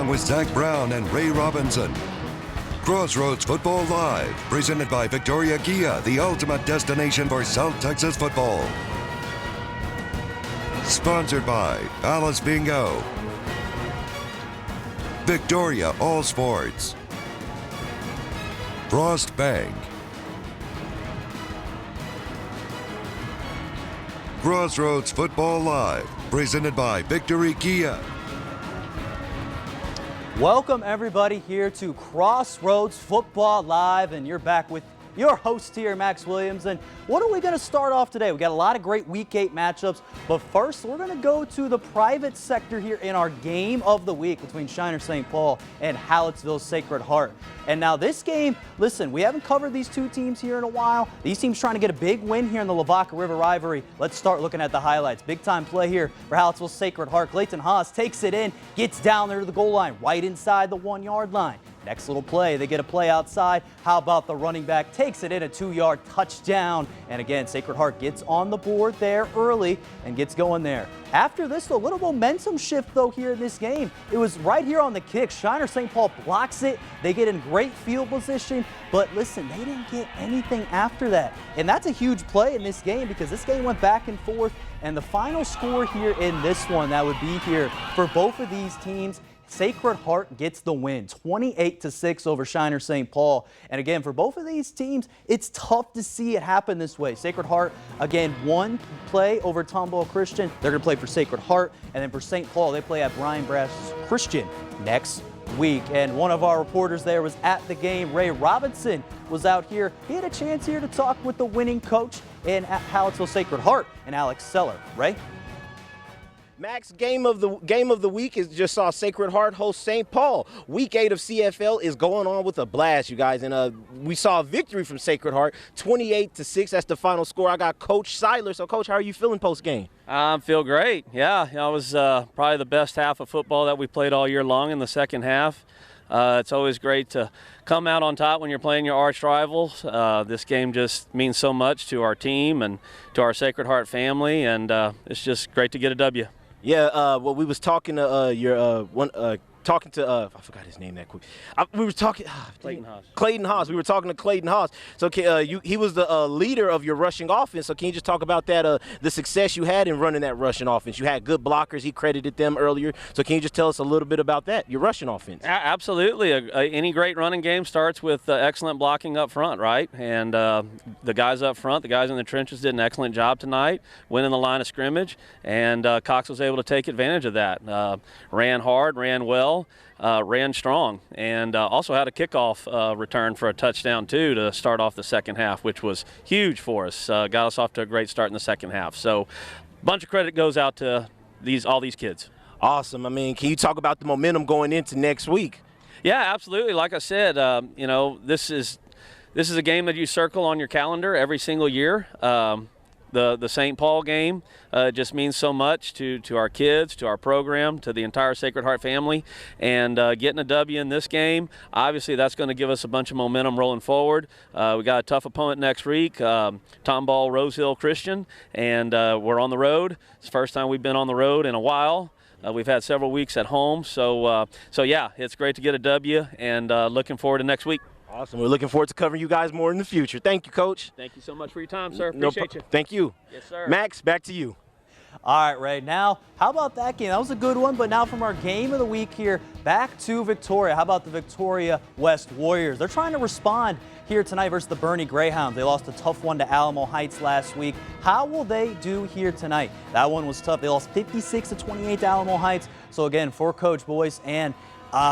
with Zach Brown and Ray Robinson. Crossroads Football Live, presented by Victoria Kia, the ultimate destination for South Texas football. Sponsored by Alice Bingo, Victoria All Sports, Frost Bank, Crossroads Football Live, presented by Victory Kia. Welcome everybody here to Crossroads Football Live, and you're back with your host here, Max Williams. And what are we going to start off today? We got a lot of great Week 8 matchups, but first we're going to go to the private sector here in our game of the week between Shiner St. Paul and Hallettsville Sacred Heart. And now this game, listen, we haven't covered these two teams here in a while. These teams trying to get a big win here in the Lavaca River rivalry. Let's start looking at the highlights. Big time play here for Hallettsville Sacred Heart. Clayton Haas takes it in, gets down there to the goal line, right inside the 1 yard line. Next little play, they get a play outside. How about the running back takes it in, a 2-yard touchdown. And again, Sacred Heart gets on the board there early and gets going there. After this, a little momentum shift though here in this game. It was right here on the kick. Shiner St. Paul blocks it. They get in great field position, but listen, they didn't get anything after that. And that's a huge play in this game because this game went back and forth. And the final score here in this one, that would be here for both of these teams, Sacred Heart gets the win, 28-6 over Shiner St. Paul. And again, for both of these teams, it's tough to see it happen this way. Sacred Heart, again, one play over Tomball Christian. They're going to play for Sacred Heart. And then for St. Paul, they play at Brian Brass Christian next week. And one of our reporters there was at the game. Ray Robinson was out here. He had a chance here to talk with the winning coach in Hallettsville Sacred Heart and Alex Seller. Ray? Max, game of the week is just saw Sacred Heart host St. Paul. Week 8 of CFL is going on with a blast, you guys. And we saw a victory from Sacred Heart, 28-6. That's the final score. I got Coach Seiler. So, Coach, how are you feeling post-game? I feel great. Yeah, it was probably the best half of football that we played all year long in the second half. It's always great to come out on top when you're playing your arch rivals. This game just means so much to our team and to our Sacred Heart family, and it's just great to get a W. Yeah, well, we was talking to I forgot his name that quick. We were talking Clayton Haas. Clayton Haas. We were talking to Clayton Haas. So he was the leader of your rushing offense. So can you just talk about that, the success you had in running that rushing offense? You had good blockers. He credited them earlier. So can you just tell us a little bit about that, your rushing offense? Absolutely. Any great running game starts with excellent blocking up front, right? And the guys up front, the guys in the trenches did an excellent job tonight, winning the line of scrimmage, and Cox was able to take advantage of that. Ran hard, ran well. Ran strong, and also had a kickoff return for a touchdown too to start off the second half, which was huge for us. Got us off to a great start in the second half. So a bunch of credit goes out to all these kids. Awesome. I mean, can you talk about the momentum going into next week? Yeah, absolutely. Like I said, this is a game that you circle on your calendar every single year. The St. Paul game just means so much to our kids, to our program, to the entire Sacred Heart family. And getting a W in this game, obviously that's going to give us a bunch of momentum rolling forward. We got a tough opponent next week, Tomball Rose Hill Christian, and we're on the road. It's the first time we've been on the road in a while. We've had several weeks at home. So yeah, it's great to get a W, and looking forward to next week. Awesome. We're looking forward to covering you guys more in the future. Thank you, Coach. Thank you so much for your time, sir. Appreciate you. Thank you. Yes, sir. Max, back to you. All right, Ray. Now, how about that game? That was a good one, but now from our game of the week here, back to Victoria. How about the Victoria West Warriors? They're trying to respond here tonight versus the Bernie Greyhounds. They lost a tough one to Alamo Heights last week. How will they do here tonight? That one was tough. They lost 56-28 to Alamo Heights. So again, for Coach Boyce and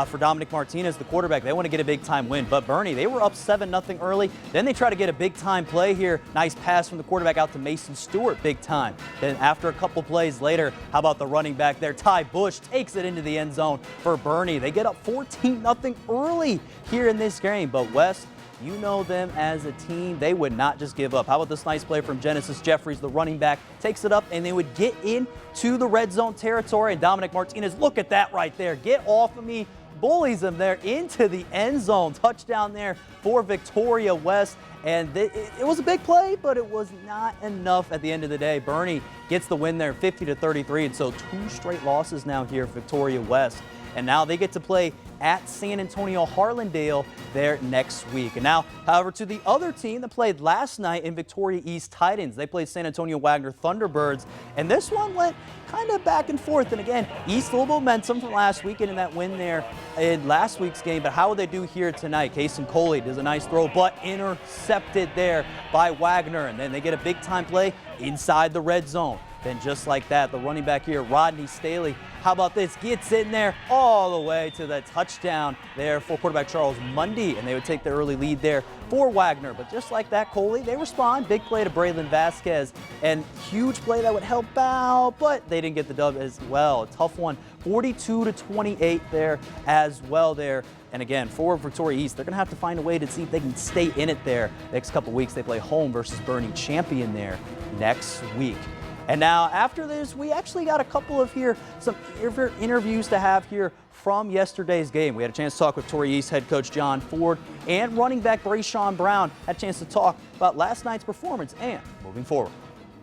for Dominic Martinez, the quarterback, they want to get a big-time win. But Bernie, they were up 7-0 early. Then they try to get a big-time play here. Nice pass from the quarterback out to Mason Stewart, big time. Then after a couple plays later, how about the running back there? Ty Bush takes it into the end zone for Bernie. They get up 14-0 early here in this game. But West, you know them as a team. They would not just give up. How about this nice play from Genesis Jeffries, the running back, takes it up, and they would get into the red zone territory. And Dominic Martinez, look at that right there. Get off of me. Bullies him there into the end zone. Touchdown there for Victoria West. And it was a big play, but it was not enough at the end of the day. Bernie gets the win there, 50-33. And so 2 straight losses now here, Victoria West. and now they get to play at San Antonio Harlandale there next week. And now, however, to the other team that played last night in Victoria East Titans. They played San Antonio Wagner Thunderbirds, and this one went kind of back and forth. And again, East a little momentum from last weekend in that win there in last week's game, but how would they do here tonight? Kason Coley does a nice throw, but intercepted there by Wagner, and then they get a big-time play inside the red zone. Then just like that, the running back here, Rodney Staley, how about this, gets in there all the way to the touchdown there for quarterback Charles Mundy, and they would take the early lead there for Wagner. But just like that, Coley, they respond. Big play to Braylon Vasquez, and huge play that would help out, but they didn't get the dub as well. A tough one, 42-28 there as well there. And again, for Victoria East, they're going to have to find a way to see if they can stay in it there. Next couple weeks, they play home versus Bernie Champion there next week. And now after this, we actually got a couple of some interviews to have here from yesterday's game. We had a chance to talk with Victoria East head coach John Ford and running back Brayshawn Brown. Had a chance to talk about last night's performance and moving forward.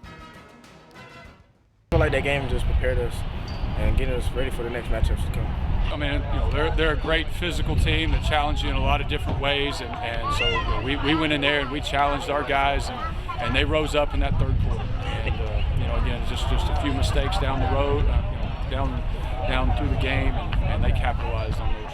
I feel like that game just prepared us and getting us ready for the next matchups to come. I mean, they're a great physical team that challenge you in a lot of different ways, and so we went in there and we challenged our guys, and they rose up in that third quarter. And again, just a few mistakes down the road, down through the game, and they capitalized on those.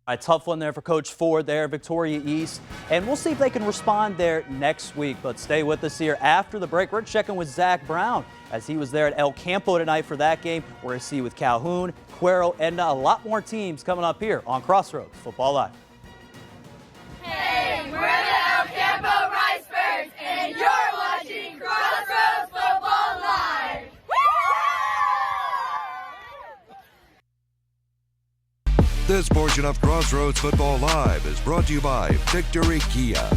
A tough one there for Coach Ford there, Victoria East, and we'll see if they can respond there next week. But stay with us here after the break. We're checking with Zach Brown as he was there at El Campo tonight for that game. We're going to see with Calhoun, Cuero, and a lot more teams coming up here on Crossroads Football Live. Hey, we're the El Campo Ricebirds, and you're watching Crossroads Football Live. This portion of Crossroads Football Live is brought to you by Victory Kia.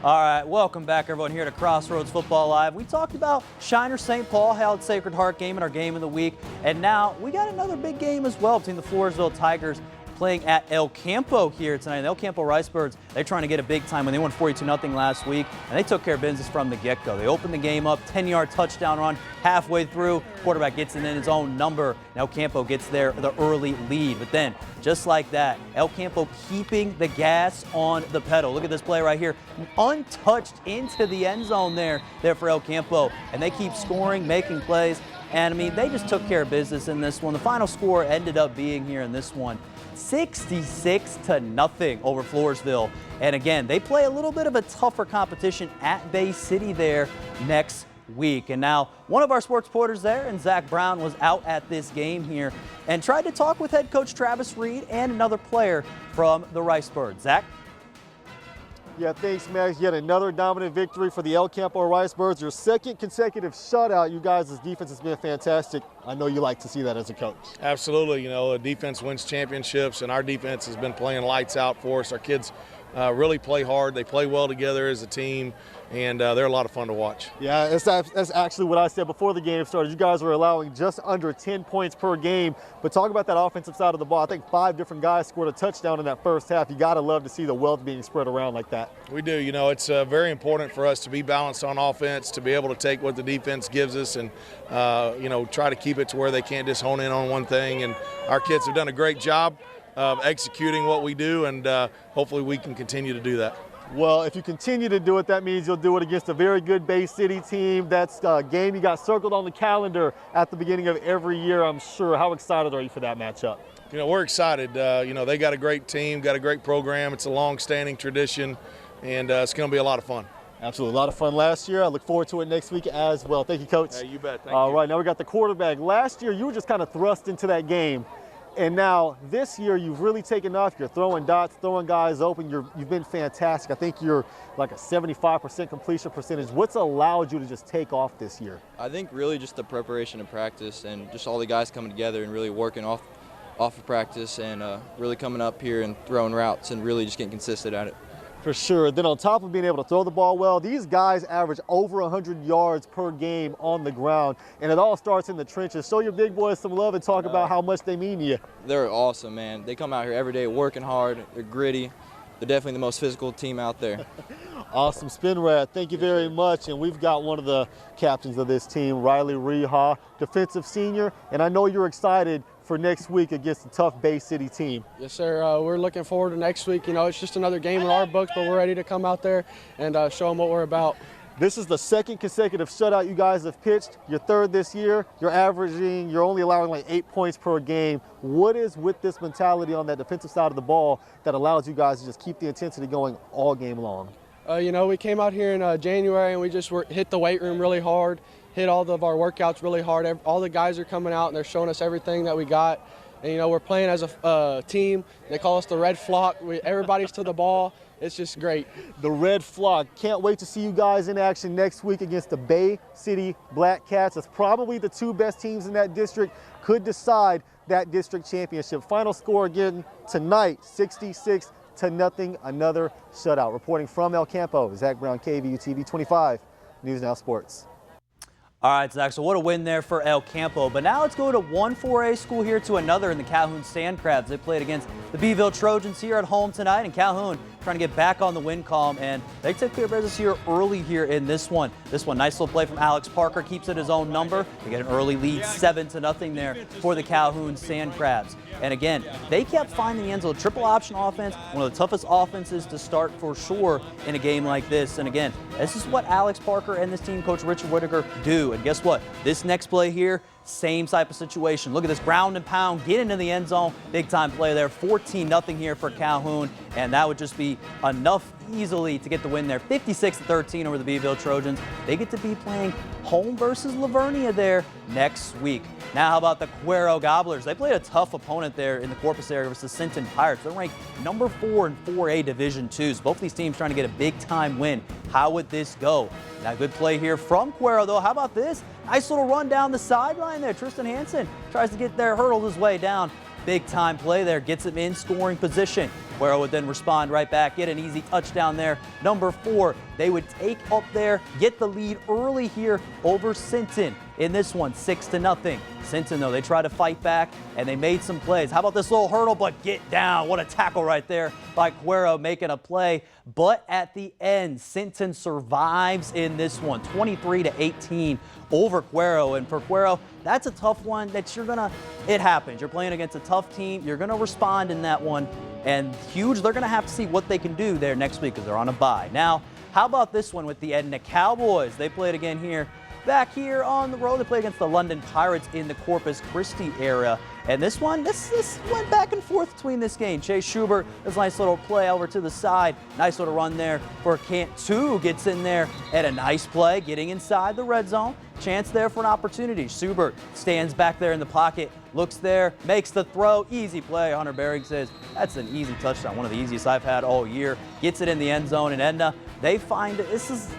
All right, welcome back everyone here to Crossroads Football Live. We talked about Shiner St. Paul, Hallettsville Sacred Heart game in our game of the week. And now we got another big game as well between the Floresville Tigers playing at El Campo here tonight. The El Campo Ricebirds, they're trying to get a big time when they won 42-0 last week, and they took care of business from the get-go. They opened the game up, 10-yard touchdown run halfway through. Quarterback gets in his own number, and El Campo gets there the early lead. But then, just like that, El Campo keeping the gas on the pedal. Look at this play right here, untouched into the end zone there for El Campo, and they keep scoring, making plays. And I mean, they just took care of business in this one. The final score ended up being here in this one, 66-0 over Floresville. And again, they play a little bit of a tougher competition at Bay City there next week. And now one of our sports reporters there, and Zach Brown, was out at this game here and tried to talk with head coach Travis Reed and another player from the Ricebirds. Zach? Yeah, thanks, Max. Yet another dominant victory for the El Campo Ricebirds. Your second consecutive shutout. You guys' defense has been fantastic. I know you like to see that as a coach. Absolutely. You know, a defense wins championships, and our defense has been playing lights out for us. Our kids really play hard. They play well together as a team, and they're a lot of fun to watch. Yeah, that's actually what I said before the game started. You guys were allowing just under 10 points per game. But talk about that offensive side of the ball. I think 5 different guys scored a touchdown in that first half. You got to love to see the wealth being spread around like that. We do. You know, it's very important for us to be balanced on offense, to be able to take what the defense gives us and, you know, try to keep it to where they can't just hone in on one thing. And our kids have done a great job of executing what we do, and hopefully we can continue to do that. Well, if you continue to do it, that means you'll do it against a very good Bay City team. That's a game you got circled on the calendar at the beginning of every year, I'm sure. How excited are you for that matchup? You know, we're excited. You know, they got a great team, got a great program. It's a long-standing tradition, and it's going to be a lot of fun. Absolutely. A lot of fun last year. I look forward to it next week as well. Thank you, Coach. Hey, you bet. Thank you. All right, now we got the quarterback. Last year, you were just kind of thrust into that game. And now this year, you've really taken off. You're throwing dots, throwing guys open. You've been fantastic. I think you're like a 75% completion percentage. What's allowed you to just take off this year? I think really just the preparation and practice and just all the guys coming together and really working off of practice and really coming up here and throwing routes and really just getting consistent at it. For sure. Then on top of being able to throw the ball well, these guys average over 100 yards per game on the ground, and it all starts in the trenches. Show your big boys some love and talk about how much they mean to you. They're awesome, man. They come out here every day working hard. They're gritty. They're definitely the most physical team out there. Awesome. Spinrad, thank you very much. And we've got one of the captains of this team, Riley Reha, defensive senior, and I know you're excited for next week against a tough Bay City team. Yes, sir. We're looking forward to next week. You know, it's just another game in our books, but we're ready to come out there and show them what we're about. This is the second consecutive shutout you guys have pitched. Your third this year. You're only allowing like 8 points per game. What is with this mentality on that defensive side of the ball that allows you guys to just keep the intensity going all game long? You know, we came out here in January and we just hit the weight room really hard, hit all of our workouts really hard. All the guys are coming out and they're showing us everything that we got. And, you know, we're playing as a team. They call us the Red Flock. Everybody's to the ball. It's just great. The Red Flock. Can't wait to see you guys in action next week against the Bay City Black Cats. That's probably the 2 best teams in that district. Could decide that district championship. Final score again tonight, 66-0. Another shutout. Reporting from El Campo, Zach Brown, KVU TV 25, News Now Sports. All right, Zach, so what a win there for El Campo. But now let's go to one 4A school here to another in the Calhoun Sand Crabs. They played against the Beeville Trojans here at home tonight, and Calhoun trying to get back on the win column, and they took care of business here early here in this one. Nice little play from Alex Parker, keeps it his own number. They get an early lead, 7-0 there for the Calhoun Sand Crabs. And again, they kept finding the end zone. Triple option offense, one of the toughest offenses to start for sure in a game like this. And again, this is what Alex Parker and this team, Coach Richard Whitaker, do. And guess what? This next play here, same type of situation. Look at this ground and pound, get into the end zone. Big time play there. 14-0 here for Calhoun. And that would just be enough easily to get the win there. 56-13 over the Beeville Trojans. They get to be playing home versus Lavernia there next week. Now how about the Cuero Gobblers? They played a tough opponent there in the Corpus area versus Sinton Pirates. They're ranked number 4 in 4A Division II. Both these teams trying to get a big time win. How would this go? Now good play here from Cuero though. How about this? Nice little run down the sideline there. Tristan Hansen tries to get there, hurdles his way down. Big time play there, gets him in scoring position. Cuero would then respond right back, get an easy touchdown there. Number 4, they would take up there, get the lead early here over Sinton in this one, 6-0. Sinton, though, they try to fight back, and they made some plays. How about this little hurdle, but get down. What a tackle right there by Cuero making a play. But at the end, Sinton survives in this one, 23-18 over Cuero. And for Cuero, that's a tough one that it happens. You're playing against a tough team. You're going to respond in that one. And huge, they're going to have to see what they can do there next week because they're on a bye. Now, how about this one with the Edna Cowboys? They played again here, back here on the road. They played against the London Pirates in the Corpus Christi area. And this one, this went back and forth between this game. Chase Schubert, this nice little play over to the side. Nice little run there for Cantu, gets in there and a nice play, getting inside the red zone. Chance there for an opportunity. Schubert stands back there in the pocket, looks there, makes the throw. Easy play. Hunter Berg says, that's an easy touchdown, one of the easiest I've had all year. Gets it in the end zone, and Edna, they find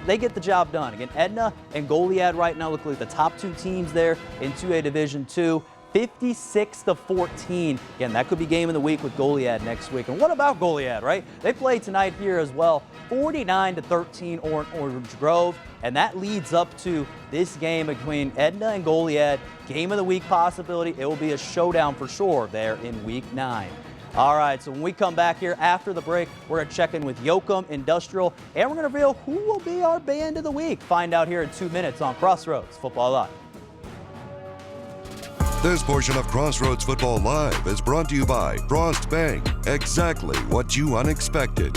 they get the job done. Again, Edna and Goliad right now look like the top 2 teams there in 2A Division II. 56-14. Again, that could be game of the week with Goliad next week. And what about Goliad, right? They play tonight here as well, 49-13 Orange Grove. And that leads up to this game between Edna and Goliad. Game of the week possibility. It will be a showdown for sure there in week 9. All right, so when we come back here after the break, we're going to check in with Yoakum Industrial, and we're going to reveal who will be our band of the week. Find out here in 2 minutes on Crossroads Football Live. This portion of Crossroads Football Live is brought to you by Frost Bank. Exactly what you unexpected.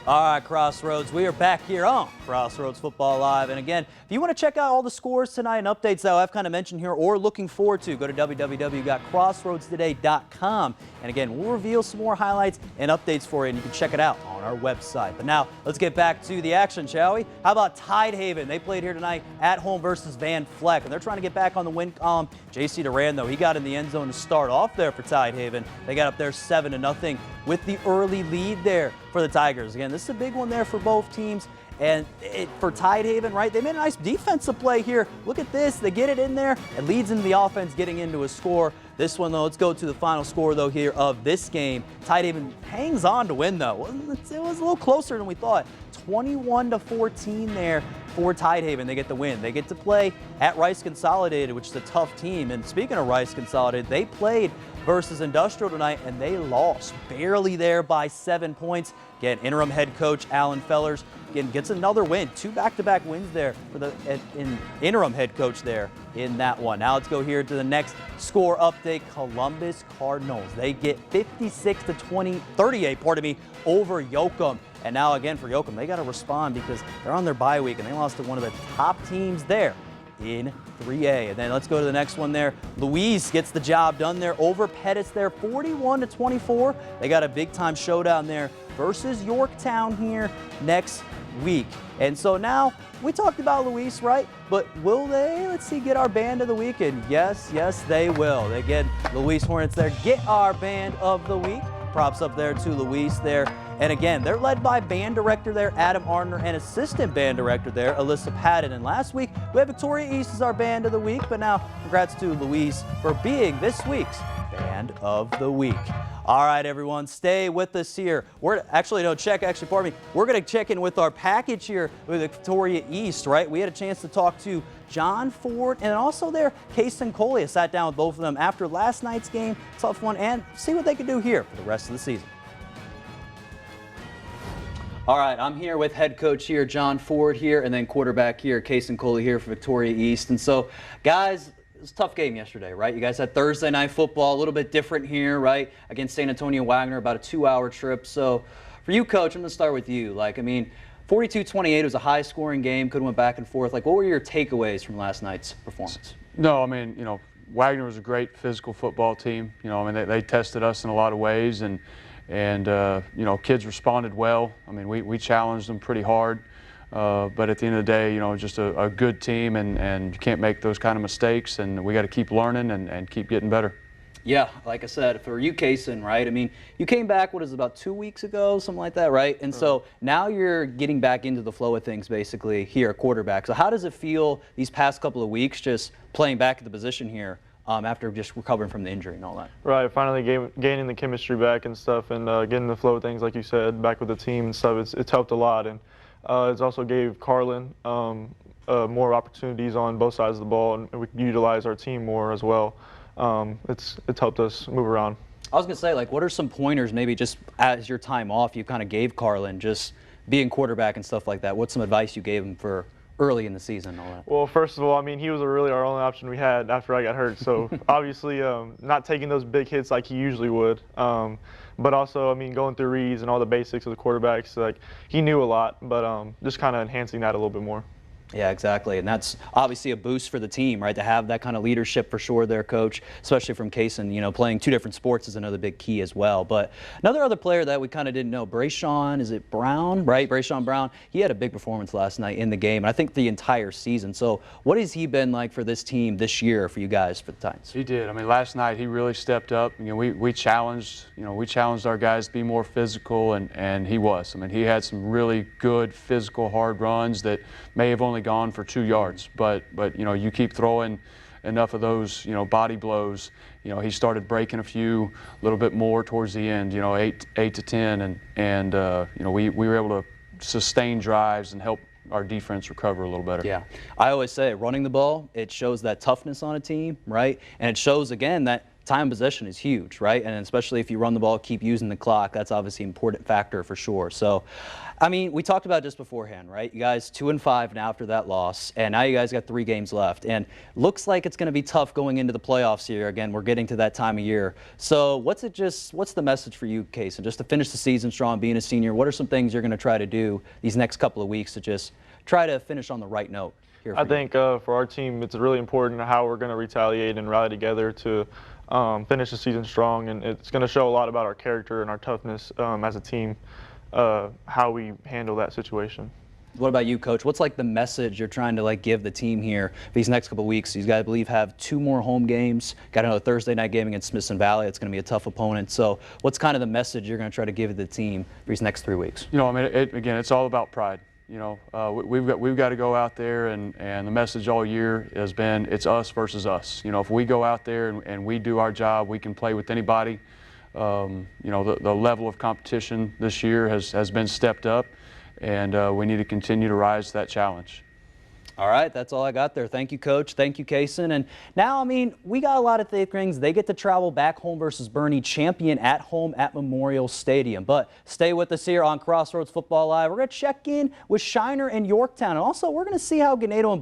All right, Crossroads, we are back here on Crossroads Football Live. And again, if you want to check out all the scores tonight and updates that I've kind of mentioned here or looking forward to, go to www.crossroadstoday.com. And again, we'll reveal some more highlights and updates for you, and you can check it out on our website. But now, let's get back to the action, shall we? How about Tidehaven? They played here tonight at home versus Van Fleck, and they're trying to get back on the win column. J.C. Duran, though, he got in the end zone to start off there for Tidehaven. They got up there 7-0 with the early lead there for the Tigers. Again, this is a big one there for both teams. And for Tidehaven, right, they made a nice defensive play here. Look at this. They get it in there. It leads into the offense getting into a score. This one, though, let's go to the final score, though, here of this game. Tidehaven hangs on to win, though. It was a little closer than we thought. 21-14 there for Tidehaven. They get the win. They get to play at Rice Consolidated, which is a tough team. And speaking of Rice Consolidated, they played versus Industrial tonight, and they lost barely there by 7 points. Again, interim head coach Alan Fellers again gets another win, 2 back-to-back wins there for the interim head coach there in that one. Now let's go here to the next score update. Columbus Cardinals, they get 38 over Yoakum. And now again for Yoakum, they got to respond because they're on their bye week and they lost to one of the top teams there in 3A. And then let's go to the next one there. Louise gets the job done there over Pettis there, 41-24. They got a big-time showdown there versus Yorktown here next week. And so now we talked about Louise, right? But will they, let's see, get our band of the week? And yes, they will. They get Louise Hornets there, get our band of the week. Props up there to Louise there. And again, they're led by band director there, Adam Arner, and assistant band director there, Alyssa Patton. And last week, we had Victoria East as our band of the week, but now congrats to Louise for being this week's band of the week. All right, everyone, stay with us here. We're going to check in with our package here with Victoria East, right? We had a chance to talk to John Ford and also there, Kason Coley. I sat down with both of them after last night's game, tough one, and see what they can do here for the rest of the season. All right, I'm here with head coach here, John Ford here, and then quarterback here, Kason Coley here for Victoria East. And so, guys, It was a tough game yesterday, right? You guys had Thursday night football, a little bit different here, right? Against St. Antonio Wagner, about a 2-hour trip. So for you, Coach, I'm going to start with you. 42-28 was a high-scoring game, could have went back and forth. What were your takeaways from last night's performance? No, Wagner was a great physical football team. They tested us in a lot of ways, and kids responded well. We challenged them pretty hard. But at the end of the day, just a good team, and you can't make those kind of mistakes, and we got to keep learning and keep getting better. Yeah, like I said, for you, Kaysen, right? You came back, about 2 weeks ago, something like that, right? And so now you're getting back into the flow of things, basically, here at quarterback. So how does it feel these past couple of weeks just playing back at the position here after just recovering from the injury and all that? Right, finally gaining the chemistry back and stuff, and getting the flow of things, like you said, back with the team and stuff. It's helped a lot. And it's also gave Carlin more opportunities on both sides of the ball, and we can utilize our team more as well. It's helped us move around. I was going to say, what are some pointers maybe just as your time off you kind of gave Carlin, just being quarterback and stuff like that? What's some advice you gave him for early in the season and all that? Well, first of all, he was really our only option we had after I got hurt. So obviously not taking those big hits like he usually would. But also, going through reads and all the basics of the quarterbacks, he knew a lot, but just kind of enhancing that a little bit more. Yeah, exactly. And that's obviously a boost for the team, right? To have that kind of leadership for sure there, Coach, especially from Kaysen. Playing two different sports is another big key as well. But other player that we kind of didn't know, Brayshawn, is it Brown, right? Brayshawn Brown, he had a big performance last night in the game, and I think the entire season. So what has he been like for this team this year for you guys, for the Titans? He did. Last night he really stepped up. We challenged our guys to be more physical, and he was. He had some really good physical hard runs that may have only gone for 2 yards, but you keep throwing enough of those body blows. He started breaking a few a little bit more towards the end. 8 to 10, and we were able to sustain drives and help our defense recover a little better. Yeah, I always say running the ball, it shows that toughness on a team, right? And it shows again that time possession is huge, right? And especially if you run the ball, keep using the clock, that's obviously an important factor for sure. So, we talked about just beforehand, right? You guys 2-5 now after that loss, and now you guys got 3 games left. And looks like it's going to be tough going into the playoffs here. Again, we're getting to that time of year. So what's the message for you, Kaysen? Just to finish the season strong, being a senior, what are some things you're going to try to do these next couple of weeks to just try to finish on the right note? I think for our team, it's really important how we're going to retaliate and rally together to finish the season strong, and it's going to show a lot about our character and our toughness as a team, how we handle that situation. What about you, Coach? What's the message you're trying to give the team here these next couple of weeks? You guys, I believe, have 2 more home games. Got another Thursday night game against Smithson Valley. It's going to be a tough opponent. So what's kind of the message you're going to try to give the team for these next 3 weeks? Again, it's all about pride. We've got to go out there, and the message all year has been it's us versus us. If we go out there and we do our job, we can play with anybody. The level of competition this year has been stepped up, and we need to continue to rise to that challenge. All right, that's all I got there. Thank you, Coach. Thank you, Kaysen. And now, we got a lot of things. They get to travel back home versus Bernie, champion at home at Memorial Stadium. But stay with us here on Crossroads Football Live. We're going to check in with Shiner and Yorktown. And also, we're going to see how Ganado and